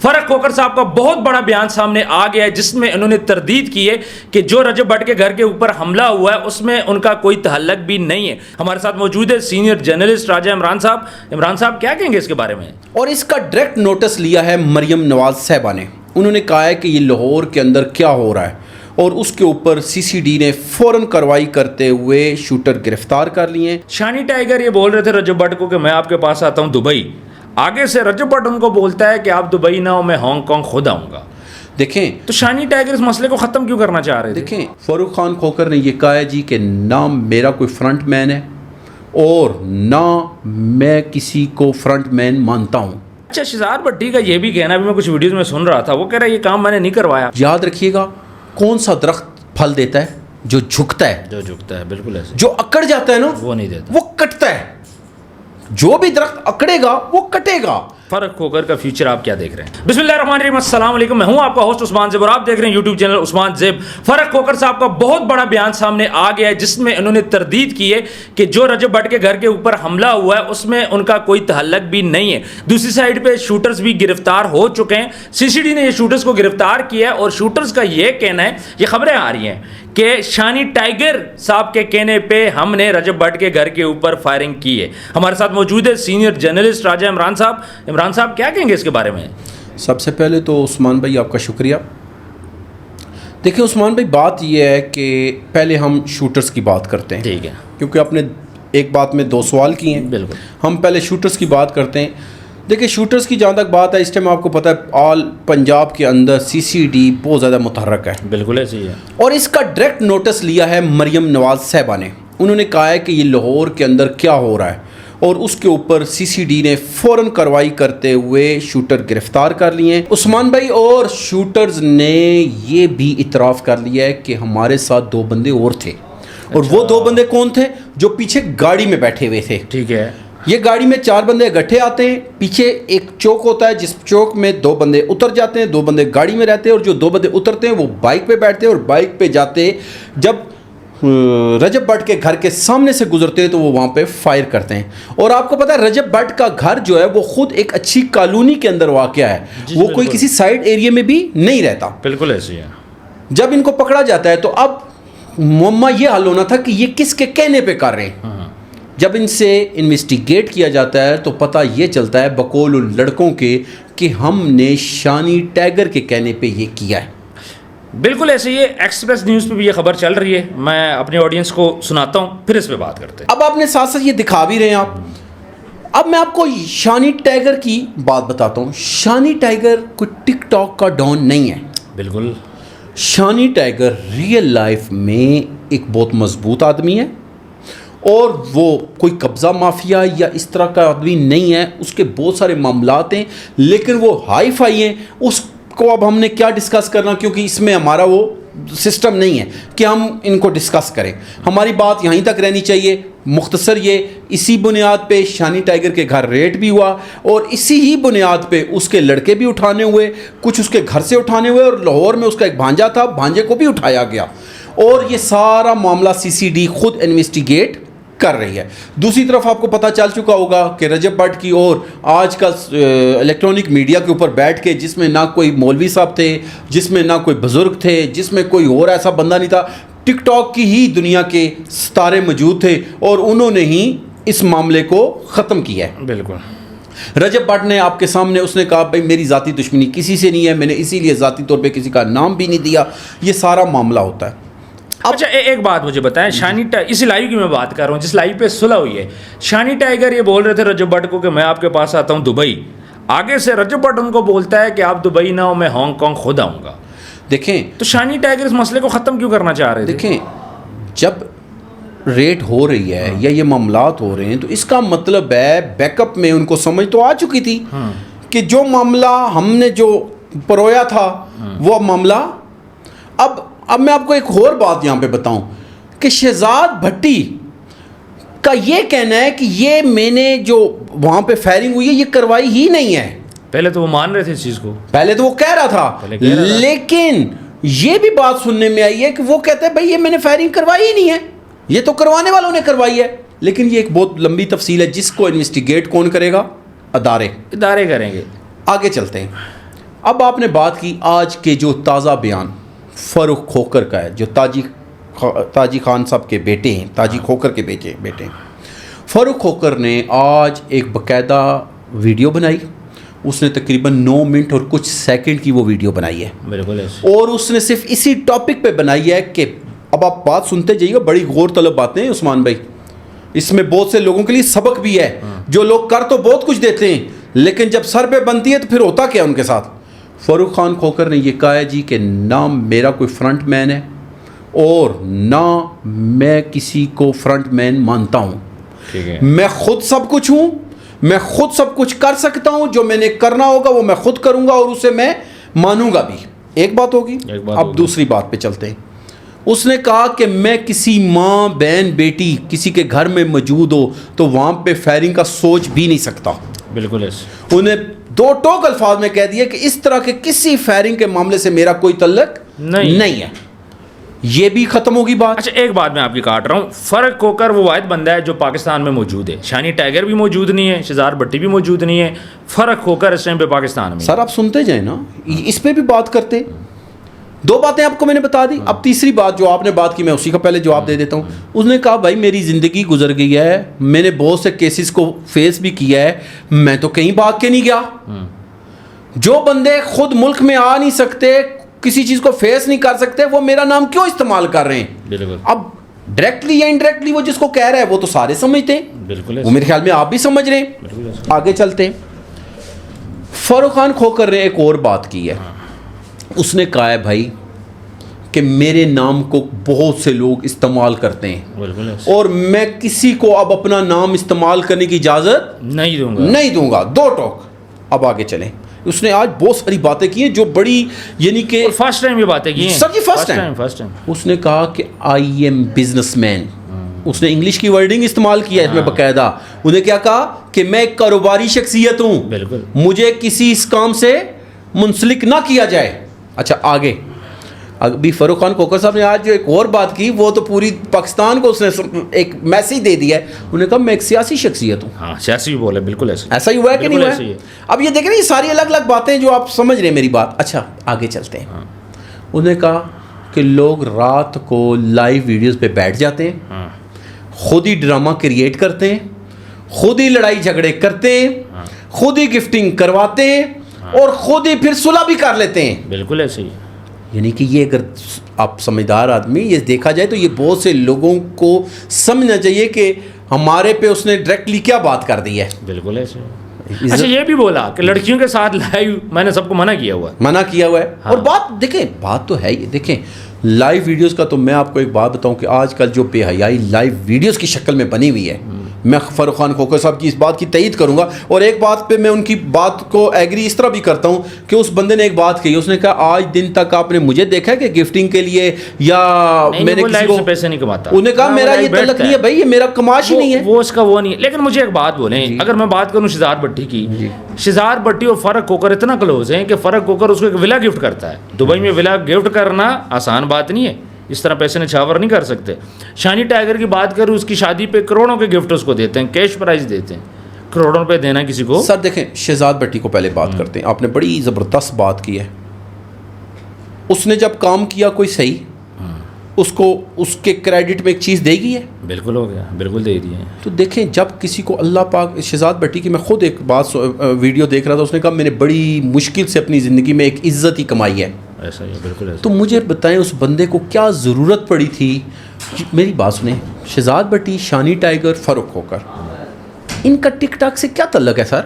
فرق کوکر صاحب کا بہت بڑا بیان سامنے آ گیا ہے جس میں انہوں نے تردید کی ہے کہ جو رجب بٹ کے گھر کے اوپر حملہ ہوا ہے اس میں ان کا کوئی تعلق بھی نہیں ہے. ہمارے ساتھ موجود ہے سینئر جرنلسٹ راجہ عمران صاحب. عمران صاحب کیا کہیں گے اس کے بارے میں؟ اور اس کا ڈائریکٹ نوٹس لیا ہے مریم نواز صاحبہ نے. انہوں نے کہا ہے کہ یہ لاہور کے اندر کیا ہو رہا ہے اور اس کے اوپر سی سی ڈی نے فوراً کارروائی کرتے ہوئے شوٹر گرفتار کر لیے. شانی ٹائیگر یہ بول رہے تھے رجب بٹ کو کہ میں آپ کے پاس آتا ہوں دبئی. آگے سے رجب بٹ ان کو بولتا ہے کہ آپ دبئی نہ ہو، میں ہانگ کانگ خود آؤں گا. دیکھیں تو شانی ٹائیگر اس مسئلے کو ختم کیوں کرنا چاہ رہے تھے؟ دیکھیں فاروق خان کھوکر نے یہ کہا ہے جی کہ نہ میرا کوئی فرنٹ مین ہے اور نہ میں کسی کو فرنٹ مین مانتا ہوں. اچھا، شہزاد بھٹی کا یہ بھی کہنا ہے، ابھی میں کچھ ویڈیوز میں سن رہا تھا، وہ کہہ رہا ہے یہ کام میں نے نہیں کروایا. یاد رکھیے گا کون سا درخت پھل دیتا ہے؟ جو جھکتا ہے. جو جھکتا ہے، بالکل ایسے. جو اکڑ جاتا ہے نا وہ نہیں دیتا، وہ کٹتا ہے. جو بھی درخت اکڑے گا وہ کٹے گا. فرق کوکر کا فیوچر آپ کیا دیکھ رہے ہیں؟ بسم اللہ الرحمن الرحیم. السلام علیکم، میں ہوں آپ کا ہوسٹ عثمان زیب اور آپ دیکھ رہے ہیں یوٹیوب چینل عثمان زیب. فرق کوکر صاحب کا بہت بڑا بیان سامنے آ گیا ہے جس میں انہوں نے تردید کی ہے کہ جو رجب بٹ کے گھر کے اوپر حملہ ہوا ہے اس میں ان کا کوئی تعلق بھی نہیں ہے. دوسری سائڈ پہ شوٹرز بھی گرفتار ہو چکے ہیں. سی سی ڈی نے یہ شوٹرز کو گرفتار کیا ہے اور شوٹرز کا یہ کہنا ہے، یہ خبریں آ رہی ہیں کہ شانی ٹائیگر صاحب کے کہنے پہ ہم نے رجب بٹ کے گھر کے اوپر فائرنگ کی ہے. ہمارے ساتھ موجود ہے سینئر جرنلسٹ راجہ عمران صاحب. عمران صاحب کیا کہیں گے اس کے بارے میں؟ سب سے پہلے تو عثمان بھائی آپ کا شکریہ. دیکھیں عثمان بھائی، بات یہ ہے کہ پہلے ہم شوٹرز کی بات کرتے ہیں. ٹھیک ہے، کیونکہ آپ نے ایک بات میں دو سوال کیے ہیں. بالکل. ہم پہلے شوٹرز کی بات کرتے ہیں. دیکھیں شوٹرز کی جہاں تک بات ہے، اس ٹائم آپ کو پتہ ہے آل پنجاب کے اندر سی سی ڈی بہت زیادہ متحرک ہے. بالکل ایسے ہی ہے. اور اس کا ڈائریکٹ نوٹس لیا ہے مریم نواز صاحبہ نے. انہوں نے کہا ہے کہ یہ لاہور کے اندر کیا ہو رہا ہے اور اس کے اوپر سی سی ڈی نے فوراً کارروائی کرتے ہوئے شوٹر گرفتار کر لیے. عثمان بھائی، اور شوٹرز نے یہ بھی اعتراف کر لیا ہے کہ ہمارے ساتھ دو بندے اور تھے. اور وہ دو بندے کون تھے؟ جو پیچھے گاڑی میں بیٹھے ہوئے تھے. ٹھیک ہے. یہ گاڑی میں 4 بندے اکٹھے آتے ہیں، پیچھے ایک چوک ہوتا ہے جس چوک میں 2 بندے اتر جاتے ہیں، 2 بندے گاڑی میں رہتے ہیں، اور جو 2 بندے اترتے ہیں وہ بائک پہ بیٹھتے ہیں اور بائک پہ جاتے جب رجب بٹ کے گھر کے سامنے سے گزرتے ہیں تو وہ وہاں پہ فائر کرتے ہیں. اور آپ کو پتہ ہے رجب بٹ کا گھر جو ہے وہ خود ایک اچھی کالونی کے اندر واقع ہے. وہ کوئی کسی سائڈ ایریا میں بھی نہیں رہتا. بالکل ایسے ہے. جب ان کو پکڑا جاتا ہے تو اب معمہ یہ حل ہونا تھا کہ یہ کس کے کہنے پہ کر رہے ہیں. جب ان سے انویسٹیگیٹ کیا جاتا ہے تو پتہ یہ چلتا ہے بقول لڑکوں کے کہ ہم نے شانی ٹائیگر کے کہنے پہ یہ کیا ہے. بالکل ایسے ہی ہے. ایکسپریس نیوز پہ بھی یہ خبر چل رہی ہے. میں اپنے آڈینس کو سناتا ہوں پھر اس پہ بات کرتے ہیں. اب آپ نے ساتھ ساتھ یہ دکھا بھی رہے ہیں آپ. اب میں آپ کو شانی ٹائیگر کی بات بتاتا ہوں. شانی ٹائیگر کوئی ٹک ٹاک کا ڈان نہیں ہے. بالکل. شانی ٹائیگر ریئل لائف میں ایک بہت مضبوط آدمی ہے اور وہ کوئی قبضہ مافیا یا اس طرح کا آدمی نہیں ہے. اس کے بہت سارے معاملات ہیں لیکن وہ ہائی فائی ہیں. اس کو اب ہم نے کیا ڈسکس کرنا، کیونکہ اس میں ہمارا وہ سسٹم نہیں ہے کہ ہم ان کو ڈسکس کریں. ہماری بات یہیں تک رہنی چاہیے. مختصر یہ اسی بنیاد پہ شانی ٹائیگر کے گھر ریڈ بھی ہوا اور اسی ہی بنیاد پہ اس کے لڑکے بھی اٹھانے ہوئے، کچھ اس کے گھر سے اٹھانے ہوئے، اور لاہور میں اس کا ایک بھانجا تھا، بھانجے کو بھی اٹھایا گیا. اور یہ سارا معاملہ سی سی ڈی خود انویسٹیگیٹ کر رہی ہے. دوسری طرف آپ کو پتہ چل چکا ہوگا کہ رجب بٹ کی اور آج کل الیکٹرانک میڈیا کے اوپر بیٹھ کے، جس میں نہ کوئی مولوی صاحب تھے، جس میں نہ کوئی بزرگ تھے، جس میں کوئی اور ایسا بندہ نہیں تھا، ٹک ٹاک کی ہی دنیا کے ستارے موجود تھے اور انہوں نے ہی اس معاملے کو ختم کیا ہے. بالکل. رجب بٹ نے آپ کے سامنے اس نے کہا بھائی میری ذاتی دشمنی کسی سے نہیں ہے، میں نے اسی لیے ذاتی طور پہ کسی کا نام بھی نہیں دیا. یہ سارا معاملہ ہوتا ہے. اچھا ایک بات مجھے بتائیں، شانی اس لائیو کی میں بات کر رہا ہوں جس لائیو پہ صلح ہوئی ہے. شانی ٹائیگر یہ بول رہے تھے رجب بٹ کو کہ میں آپ کے پاس آتا ہوں دبئی. آگے سے رجب بٹ ان کو بولتا ہے کہ آپ دبئی نہ ہو، میں ہانگ کانگ خود آؤں گا. دیکھیں تو شانی ٹائیگر اس مسئلے کو ختم کیوں کرنا چاہ رہے تھے؟ دیکھیں جب ریٹ ہو رہی ہے یا یہ معاملات ہو رہے ہیں تو اس کا مطلب ہے بیک اپ میں ان کو سمجھ تو آ چکی تھی کہ جو معاملہ ہم نے جو پرویا تھا وہ معاملہ اب میں آپ کو ایک اور بات یہاں پہ بتاؤں کہ شہزاد بھٹی کا یہ کہنا ہے کہ یہ میں نے جو وہاں پہ فائرنگ ہوئی ہے یہ کروائی ہی نہیں ہے. پہلے تو وہ مان رہے تھے اس چیز کو، پہلے تو وہ کہہ رہا تھا، لیکن یہ بھی بات سننے میں آئی ہے کہ وہ کہتے ہیں بھائی یہ میں نے فائرنگ کروائی ہی نہیں ہے، یہ تو کروانے والوں نے کروائی ہے. لیکن یہ ایک بہت لمبی تفصیل ہے جس کو انویسٹیگیٹ کون کرے گا؟ ادارے کریں گے. آگے چلتے ہیں. اب آپ نے بات کی آج کے جو تازہ بیان فاروق کھوکر کا ہے، جو تاجی خان صاحب کے بیٹے ہیں، تاجی کھوکر کے بیٹے ہیں. فاروق کھوکر نے آج ایک باقاعدہ ویڈیو بنائی. اس نے تقریباً 9 منٹ اور کچھ سیکنڈ کی وہ ویڈیو بنائی ہے. بالکل. اور اس نے صرف اسی ٹاپک پہ بنائی ہے کہ اب آپ بات سنتے جائیے گا، بڑی غور طلب باتیں ہیں عثمان بھائی. اس میں بہت سے لوگوں کے لیے سبق بھی ہے. جو لوگ کر تو بہت کچھ دیتے ہیں لیکن جب سر پہ بنتی ہے تو پھر ہوتا کیا ان کے ساتھ. فاروق خان کھوکر نے یہ کہا ہے جی کہ نہ میرا کوئی فرنٹ مین ہے اور نہ میں کسی کو فرنٹ مین مانتا ہوں. میں خود سب کچھ ہوں، میں خود سب کچھ کر سکتا ہوں. جو میں نے کرنا ہوگا وہ میں خود کروں گا اور اسے میں مانوں گا بھی. ایک بات ہوگی. اب دوسری بات پہ چلتے ہیں. اس نے کہا کہ میں کسی ماں بہن بیٹی کسی کے گھر میں موجود ہو تو وہاں پہ فائرنگ کا سوچ بھی نہیں سکتا. بالکل. انہیں 2 ٹوک الفاظ میں کہہ دیا کہ اس طرح کے کسی فائرنگ کے معاملے سے میرا کوئی تعلق نہیں ہے. یہ بھی ختم ہوگی بات. اچھا ایک بات میں آپ کی کاٹ رہا ہوں. فاروق کھوکر وہ واحد بندہ ہے جو پاکستان میں موجود ہے. شانی ٹائیگر بھی موجود نہیں ہے، شہزاد بھٹی بھی موجود نہیں ہے. فاروق کھوکر اس ٹائم پہ پاکستان میں. سر آپ سنتے جائیں نا، اس پہ بھی بات کرتے. 2 باتیں آپ کو میں نے بتا دی. اب تیسری بات جو آپ نے بات کی میں اسی کا پہلے جواب دے دیتا ہوں. اس نے کہا بھائی میری زندگی گزر گئی ہے، میں نے بہت سے کیسز کو فیس بھی کیا ہے، میں تو کہیں بھاگ کے نہیں گیا. جو بندے خود ملک میں آ نہیں سکتے، کسی چیز کو فیس نہیں کر سکتے، وہ میرا نام کیوں استعمال کر رہے ہیں؟ بالکل. اب ڈائریکٹلی یا انڈائریکٹلی وہ جس کو کہہ رہا ہے وہ تو سارے سمجھتے ہیں. بالکل. وہ میرے خیال میں آپ بھی سمجھ رہے ہیں. آگے چلتے ہیں. فاروق خان کھوکر نے ایک اور بات کی ہے. اس نے کہا ہے بھائی کہ میرے نام کو بہت سے لوگ استعمال کرتے ہیں اور میں کسی کو اب اپنا نام استعمال کرنے کی اجازت نہیں دوں گا. 2 ٹوک. اب آگے چلیں. اس نے آج بہت ساری باتیں کی ہیں جو بڑی یعنی کہ فرسٹ ٹائم یہ باتیں کی ہیں. سر جی فرسٹ ٹائم. اس نے کہا کہ آئی ایم بزنس مین. اس نے انگلش کی ورڈنگ استعمال کیا ہے اس میں باقاعدہ. انہیں کیا کہا کہ میں ایک کاروباری شخصیت ہوں. بالکل. مجھے کسی اس کام سے منسلک نہ کیا جائے. اچھا آگے. ابھی فاروق خان کھوکر صاحب نے آج جو ایک اور بات کی وہ تو پوری پاکستان کو اس نے ایک میسیج دے دیا ہے. انہوں نے کہا میں ایک سیاسی شخصیت ہوں. ہاں سیاسی بھی بولے. بالکل ایسا ہی ہوا ہے کہ نہیں ہوا ہے. اب یہ دیکھ رہے ہیں یہ ساری الگ الگ باتیں جو آپ سمجھ رہے ہیں میری بات. اچھا آگے چلتے ہیں. انہوں نے کہا کہ لوگ رات کو لائیو ویڈیوز پہ بیٹھ جاتے ہیں، خود ہی ڈرامہ کریٹ کرتے ہیں، خود ہی لڑائی جھگڑے کرتے ہیں، خود ہی گفٹنگ کرواتے ہیں اور خود ہی پھر صلح بھی کر لیتے ہیں. بالکل ایسے ہی. یعنی کہ یہ اگر آپ سمجھدار آدمی یہ دیکھا جائے تو یہ بہت سے لوگوں کو سمجھنا چاہیے کہ ہمارے پہ اس نے ڈائریکٹلی کیا بات کر دی ہے. بالکل ایسے. اچھا یہ بھی بولا کہ لڑکیوں کے ساتھ لائیو میں نے سب کو منع کیا ہوا ہے. اور بات دیکھیں بات تو ہے ہی. دیکھیں لائیو ویڈیوز کا تو میں آپ کو ایک بات بتاؤں کہ آج کل جو بے حیائی لائیو ویڈیوز کی شکل میں بنی ہوئی ہے، میں فاروق خان کھوکر صاحب کی اس بات کی تائید کروں گا. اور ایک بات پہ میں ان کی بات کو ایگری اس طرح بھی کرتا ہوں کہ اس بندے نے ایک بات کہی. اس نے کہا آج دن تک آپ نے مجھے دیکھا ہے کہ گفٹنگ کے لیے یا میں نے کسی کو پیسے نہیں کماتا. انہوں نے کہا میرا یہ تعلق نہیں ہے بھائی، یہ میرا کماش ہی نہیں ہے. وہ اس کا وہ نہیں ہے. لیکن مجھے ایک بات بولیں، اگر میں بات کروں شہزاد بھٹی کی، شہزاد بھٹی اور فاروق کھوکر اتنا کلوز ہیں کہ فاروق کھوکر اس کو ایک ولا گفٹ کرتا ہے. دبئی میں ولا گفٹ کرنا آسان بات نہیں ہے، اس طرح پیسے نچھاور نہیں کر سکتے. شانی ٹائیگر کی بات کروں، اس کی شادی پہ کروڑوں کے گفٹ اس کو دیتے ہیں، کیش پرائز دیتے ہیں. کروڑوں روپے دینا کسی کو. سر دیکھیں شہزاد بھٹی کو پہلے بات کرتے ہیں. آپ نے بڑی زبردست بات کی ہے. اس نے جب کام کیا کوئی صحیح، اس کو اس کے کریڈٹ میں ایک چیز دے گی ہے. بالکل ہو گیا. بالکل دے دی ہے. تو دیکھیں جب کسی کو اللہ پاک، شہزاد بھٹی کی میں خود ایک بات ویڈیو دیکھ رہا تھا، اس نے کہا میں نے بڑی مشکل سے اپنی زندگی میں ایک عزت ہی کمائی ہے. ایسا ہی. بالکل ایسا. تو مجھے بتائیں اس بندے کو کیا ضرورت پڑی تھی. میری بات سنیں، شہزاد بھٹی، شانی ٹائیگر، فاروق کھوکر، ان کا ٹک ٹاک سے کیا تعلق ہے سر؟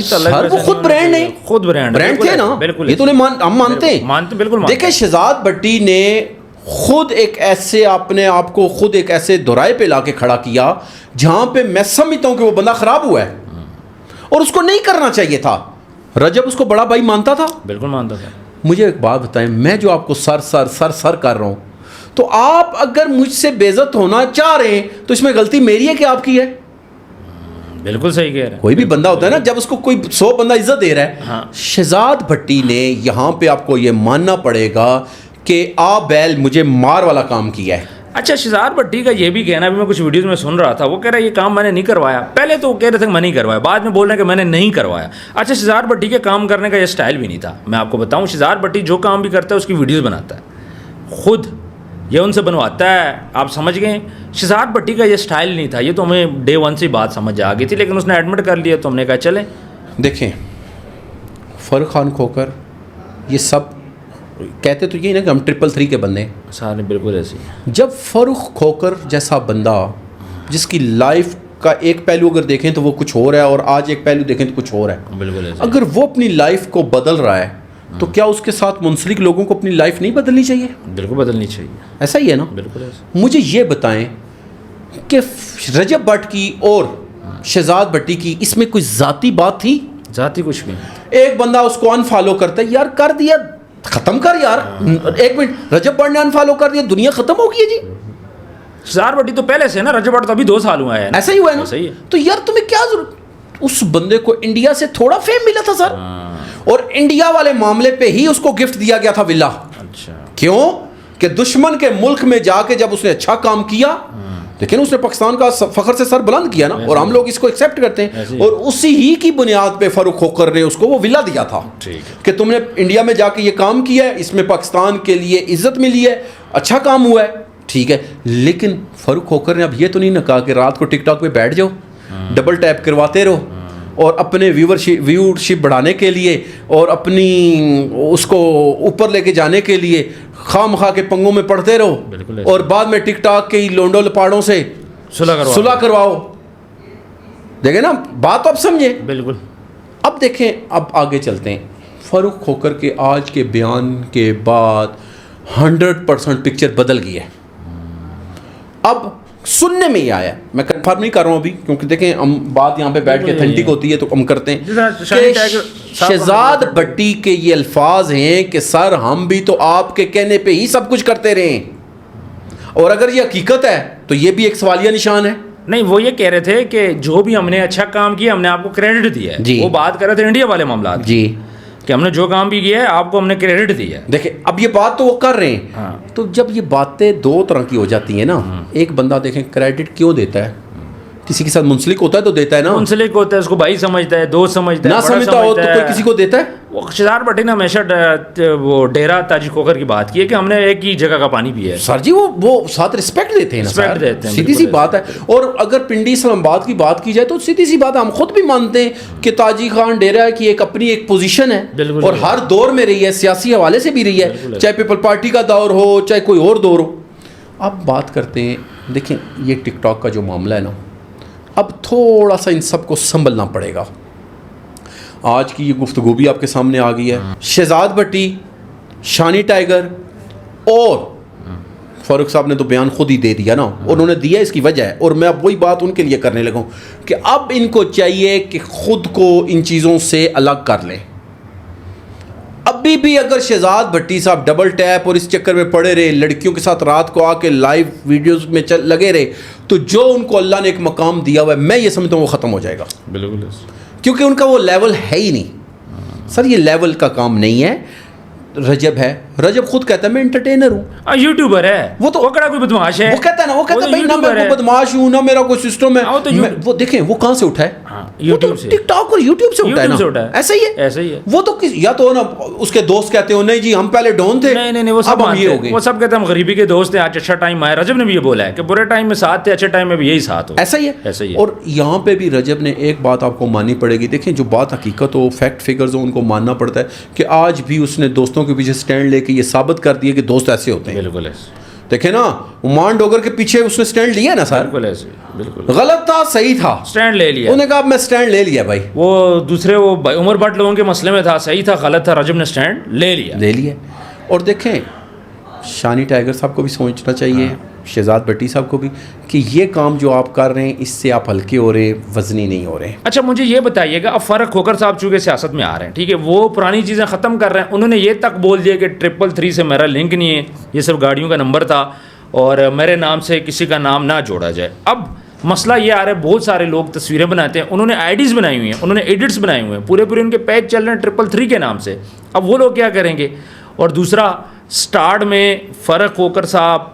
سر وہ خود برانڈ ہے. خود برانڈ تھے نا. یہ تو ہم مانتے ہیں. بالکل. دیکھیں شہزاد بھٹی نے خود ایک ایسے اپنے آپ کو خود ایک ایسے دورائے پہ لا کے کھڑا کیا جہاں پہ میں سمجھتا ہوں کہ وہ بندہ خراب ہوا ہے اور اس کو نہیں کرنا چاہیے تھا. رجب اس کو بڑا بھائی مانتا تھا. بالکل مانتا تھا. مجھے ایک بات بتائیں، میں جو آپ کو سر کر رہا ہوں، تو آپ اگر مجھ سے بے عزت ہونا چاہ رہے ہیں تو اس میں غلطی میری ہے کہ آپ کی ہے؟ بالکل صحیح کہہ رہے ہیں. کوئی بھی بندہ ہوتا ہے نا، جب اس کو کوئی 100 بندہ عزت دے رہا ہے. شہزاد بھٹی نے یہاں پہ آپ کو یہ ماننا پڑے گا کہ بیل مجھے مار والا کام کیا ہے. اچھا شہزاد بھٹی کا یہ بھی کہنا بھی میں کچھ ویڈیوز میں سن رہا تھا, وہ کہہ رہا ہے یہ کام میں نے نہیں کروایا. پہلے تو وہ کہہ رہے تھے کہ میں نہیں کروایا, بعد میں بول رہے ہیں کہ میں نے نہیں کروایا. اچھا شہزاد بھٹی کے کام کرنے کا یہ سٹائل بھی نہیں تھا. میں آپ کو بتاؤں شہزاد بھٹی جو کام بھی کرتا ہے اس کی ویڈیوز بناتا ہے خود, یہ ان سے بنواتا ہے. آپ سمجھ گئے, شہزاد بھٹی کا یہ سٹائل نہیں تھا. یہ تو ہمیں ڈے ون سے بات سمجھ آ گئی تھی, لیکن اس نے ایڈمٹ کر لیا تو ہم نے کہا چلیں. دیکھیں فرق خان کھوکر یہ سب کہتے تو یہ نا کہ ہم 333 کے بندے ہیں سارے بالکل ایسے ہی. جب فاروق کھوکر جیسا بندہ جس کی لائف کا ایک پہلو اگر دیکھیں تو وہ کچھ اور ہے, اور آج ایک پہلو دیکھیں تو کچھ اور ہے, بالکل ایسے. اگر وہ اپنی لائف کو بدل رہا ہے تو کیا اس کے ساتھ منسلک لوگوں کو اپنی لائف نہیں بدلنی چاہیے؟ بالکل بدلنی چاہیے. ایسا ہی ہے نا. بالکل ایسے. مجھے یہ بتائیں کہ رجب بٹ کی اور شہزاد بھٹی کی اس میں کوئی ذاتی بات تھی؟ ذاتی کچھ بھی. ایک بندہ اس کو انفالو کرتا ہے, یار کر دیا, ختم کر یار. ایک منٹ, رجب بٹ نے انفالو کر دیا, دنیا ختم ہو گئی ہے جی. شہزاد بھٹی تو پہلے سے نا, رجب بٹ تو ابھی 2 سال ہوئے ہیں. ایسا ہی ہوا ہے نا. صحیح ہے. تو یار تمہیں کیا ضرورت, اس بندے کو انڈیا سے تھوڑا فیم ملا تھا سر, اور انڈیا والے معاملے پہ ہی اس کو گفٹ دیا گیا تھا ولا. اچھا کیوں کہ دشمن کے ملک میں جا کے جب اس نے اچھا کام کیا, لیکن اس نے پاکستان کا فخر سے سر بلند کیا نا, اور ہم لوگ اس کو ایکسیپٹ کرتے ہیں, اور اسی ہی کی بنیاد پہ فاروق کھوکر نے اس کو وہ ولا دیا تھا کہ تم نے انڈیا میں جا کے یہ کام کیا ہے, اس میں پاکستان کے لیے عزت ملی ہے, اچھا کام ہوا ہے, ٹھیک ہے. لیکن فاروق کھوکر نے اب یہ تو نہیں نہ کہا کہ رات کو ٹک ٹاک پہ بیٹھ جاؤ, ڈبل ٹیپ کرواتے رہو, اور اپنے ویورشپ بڑھانے کے لیے اور اپنی اس کو اوپر لے کے جانے کے لیے خواہ مخواہ کے پنگوں میں پڑھتے رہو, اور بعد میں ٹک ٹاک کے لونڈو لپاڑوں سے صلح کرواؤ. دیکھیں نا بات تو اب سمجھیں. بالکل. اب دیکھیں, اب آگے چلتے ہیں. فاروق کھوکر کے آج کے بیان کے بعد 100% پکچر بدل گئی ہے. اب سننے میں ہی آیا, میں کنفرم نہیں کر رہا ہوں ابھی, کیونکہ دیکھیں ہم بات یہاں پہ بیٹھ کے اتھینٹک ہوتی ہے تو ہم کرتے ہیں. شہزاد بھٹی کے یہ الفاظ ہیں کہ سر ہم بھی تو آپ کے کہنے پہ ہی سب کچھ کرتے رہے ہیں, اور اگر یہ حقیقت ہے تو یہ بھی ایک سوالیہ نشان ہے. نہیں, وہ یہ کہہ رہے تھے کہ جو بھی ہم نے اچھا کام کیا ہم نے آپ کو کریڈٹ دیا ہے. وہ بات کر رہے تھے انڈیا والے معاملات جی, کہ ہم نے جو کام بھی کیا ہے آپ کو ہم نے کریڈٹ دیا ہے. دیکھیں اب یہ بات تو وہ کر رہے ہیں, تو جب یہ باتیں 2 طرح کی ہو جاتی ہیں نا, ایک بندہ دیکھیں کریڈٹ کیوں دیتا ہے, کسی کے ساتھ منسلک ہوتا ہے تو دیتا ہے نا, منسلک ہوتا ہے, اس کو بھائی سمجھتا ہے, دوست سمجھتا ہے, نہ سمجھتا ہو تو کوئی کسی کو دیتا ہے. وہ شہزاد بھٹی نے ہمیشہ وہ ڈیرا تاجی کھوکر کی بات کی ہے کہ ہم نے ایک ہی جگہ کا پانی پیا ہے. سر جی وہ ساتھ رسپیکٹ دیتے ہیں نا سر, سیدھی سی بات ہے. اور اگر پنڈی اسلام آباد کی بات کی جائے تو سیدھی سی بات ہے, ہم خود بھی مانتے ہیں کہ تاجی خان ڈیرا کی ایک اپنی ایک پوزیشن ہے, اور ہر دور میں رہی ہے, سیاسی حوالے سے بھی رہی ہے, چاہے پیپل پارٹی کا دور ہو چاہے کوئی اور دور ہو. اب بات کرتے ہیں, دیکھیں یہ ٹک ٹاک کا جو معاملہ ہے نا, اب تھوڑا سا ان سب کو سنبھلنا پڑے گا. آج کی یہ گفتگو بھی آپ کے سامنے آ گئی ہے. شہزاد بھٹی, شانی ٹائیگر اور فاروق صاحب نے تو بیان خود ہی دے دیا نا, اور انہوں نے دیا اس کی وجہ ہے, اور میں اب وہی بات ان کے لیے کرنے لگا ہوں کہ اب ان کو چاہیے کہ خود کو ان چیزوں سے الگ کر لیں. ابھی بھی اگر شہزاد بھٹی صاحب ڈبل ٹیپ اور اس چکر میں پڑے رہے, لڑکیوں کے ساتھ رات کو آ کے لائیو ویڈیوز میں لگے رہے, تو جو ان کو اللہ نے ایک مقام دیا ہوا ہے میں یہ سمجھتا ہوں وہ ختم ہو جائے گا. بالکل, کیونکہ ان کا وہ لیول ہے ہی نہیں سر, یہ لیول کا کام نہیں ہے. رجب ہے, رجب خود کہتا ہے میں انٹرٹینر ہوں, یوٹیوبر ہے, وہ تو کوئی بدماش ہے, وہ کہتا ہے نا, وہ کہتا ہے بھائی نہ میں کوئی بدماش ہوں نہ میرا کوئی سسٹم ہے. وہ دیکھیں وہ کہاں سے اٹھا ہے, یوٹیوب سے, ٹک ٹاک اور یوٹیوب سے اٹھا ہے نا. ایسا ہی ہے, ایسا ہی ہے. وہ تو یا تو نا اس کے دوست کہتے ہو نہیں جی ہم پہلے ڈون تھے, نہیں وہ سب یہ ہو گئے, وہ سب کہتے ہیں ہم غریبی کے دوست ہیں, آج اچھا ٹائم آیا. رجب نے بھی یہ بولا ہے کہ برے ٹائم میں ساتھ تھے, اچھے ٹائم میں بھی یہی ساتھ ہو. ایسا ہی ہے, ایسا ہی ہے. اور یہاں پہ بھی رجب نے ایک بات آپ کو ماننی پڑے گی. دیکھیں جو بات حقیقت ہو, فیکٹ فگرز ہو, ان کو ماننا پڑتا ہے کہ آج بھی اس نے دوستوں کے پیچھے سٹینڈ لے کے یہ ثابت کر دیا کہ دوست ایسے ہوتے ہیں. بالکل دیکھیں نا, عمان ڈوگر کے پیچھے اس نے سٹینڈ لیا نا سر, بالکل ایسے, بالکل غلط تھا صحیح تھا, سٹینڈ لے لیا. انہوں نے کہا میں سٹینڈ لے لیا بھائی. وہ دوسرے وہ عمر بٹ لوگوں کے مسئلے میں تھا, صحیح تھا غلط تھا, رجب نے سٹینڈ لے لیا. اور دیکھیں شانی ٹائیگر صاحب کو بھی سوچنا چاہیے, شہزاد بھٹی صاحب کو بھی, کہ یہ کام جو آپ کر رہے ہیں اس سے آپ ہلکے ہو رہے, وزنی نہیں ہو رہے. اچھا مجھے یہ بتائیے گا, اب فاروق کھوکر صاحب چونکہ سیاست میں آ رہے ہیں, ٹھیک ہے, وہ پرانی چیزیں ختم کر رہے ہیں. انہوں نے یہ تک بول دیا کہ 333 سے میرا لنک نہیں ہے, یہ صرف گاڑیوں کا نمبر تھا, اور میرے نام سے کسی کا نام نہ جوڑا جائے. اب مسئلہ یہ آ رہا ہے, بہت سارے لوگ تصویریں بناتے ہیں, انہوں نے آئی ڈیز بنائی ہوئی ہیں, انہوں نے ایڈٹس بنائے ہوئے ہیں, پورے ان کے پیج چل رہے ہیں 333 کے نام سے. اب وہ لوگ کیا کریں گے؟ اور دوسرا, سٹارٹ میں فاروق کھوکر صاحب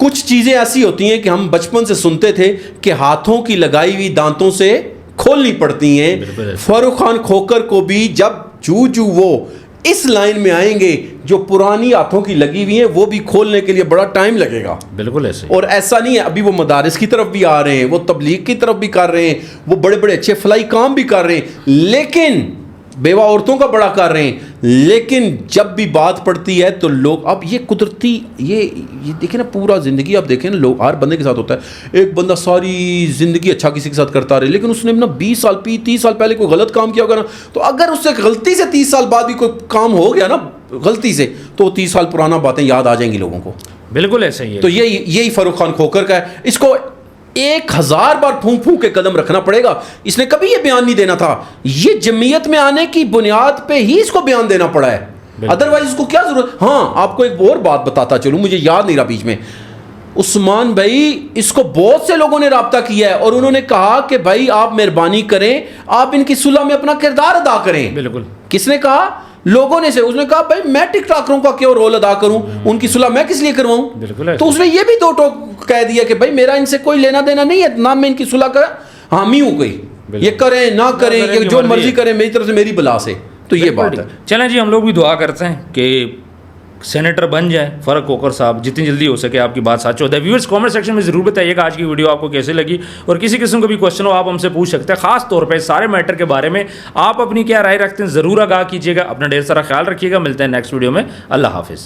کچھ چیزیں ایسی ہوتی ہیں کہ ہم بچپن سے سنتے تھے کہ ہاتھوں کی لگائی ہوئی دانتوں سے کھولنی پڑتی ہیں. فاروق خان کھوکر کو بھی جب وہ اس لائن میں آئیں گے جو پرانی ہاتھوں کی لگی ہوئی ہیں وہ بھی کھولنے کے لیے بڑا ٹائم لگے گا. بالکل ایسے. اور ایسا نہیں ہے, ابھی وہ مدارس کی طرف بھی آ رہے ہیں, وہ تبلیغ کی طرف بھی کر رہے ہیں, وہ بڑے بڑے اچھے فلاحی کام بھی کر رہے ہیں, لیکن بیوہ عورتوں کا بڑا کر رہے ہیں, لیکن جب بھی بات پڑتی ہے تو لوگ اب یہ قدرتی یہ دیکھیں نا, پورا زندگی آپ دیکھیں نا, لوگ ہر بندے کے ساتھ ہوتا ہے. ایک بندہ ساری زندگی اچھا کسی کے ساتھ کرتا رہے, لیکن اس نے نا 20 سال 30 سال پہلے کوئی غلط کام کیا ہوگا نا, تو اگر اس سے غلطی سے 30 سال بعد بھی کوئی کام ہو گیا نا غلطی سے, تو 30 سال پرانا باتیں یاد آ جائیں گی لوگوں کو. بالکل ایسا ہی ہے. تو یہی فاروق خان کھوکر کا ہے. اس کو 1000 بار پھونک پھونک کے قدم رکھنا پڑے گا. اس نے کبھی یہ بیان نہیں دینا تھا, یہ جمعیت میں آنے کی بنیاد پہ ہی اس کو بیان دینا پڑا ہے, ادروائز اس کو کیا ضرورت. ہاں آپ کو ایک اور بات بتاتا چلوں, مجھے یاد نہیں رہا بیچ میں, عثمان بھائی اس کو بہت سے لوگوں نے رابطہ کیا ہے اور انہوں نے کہا کہ بھائی آپ مہربانی کریں, آپ ان کی صلح میں اپنا کردار ادا کریں. بالکل. کس نے کہا؟ لوگوں نے سے. اس نے کہا بھائی میں ٹک ٹاکروں کا کیا رول ادا کروں, ان کی صلح میں کس لیے کرواؤں. تو اس نے یہ بھی دو ٹوک کہہ دیا کہ بھائی میرا ان سے کوئی لینا دینا نہیں ہے, نہ میں ان کی صلح کا حامی ہوں کوئی, یہ کریں نہ کریں, یہ جو مرضی کریں, میری طرف سے میری بلا سے. تو یہ بات ہے. چلیں جی, ہم لوگ بھی دعا کرتے ہیں کہ سینیٹر بن جائے فاروق کھوکر صاحب, جتنی جلدی ہو سکے آپ کی بات سچ ہو جائے. ویورز کامنٹ سیکشن میں ضرور بتائیے گا آج کی ویڈیو آپ کو کیسے لگی, اور کسی قسم کا بھی کوشچن ہو آپ ہم سے پوچھ سکتے ہیں. خاص طور پہ سارے میٹر کے بارے میں آپ اپنی کیا رائے رکھتے ہیں ضرور آگاہ کیجیے گا. اپنا ڈھیر سارا خیال رکھیے گا. ملتے ہیں نیکسٹ ویڈیو میں. اللہ حافظ.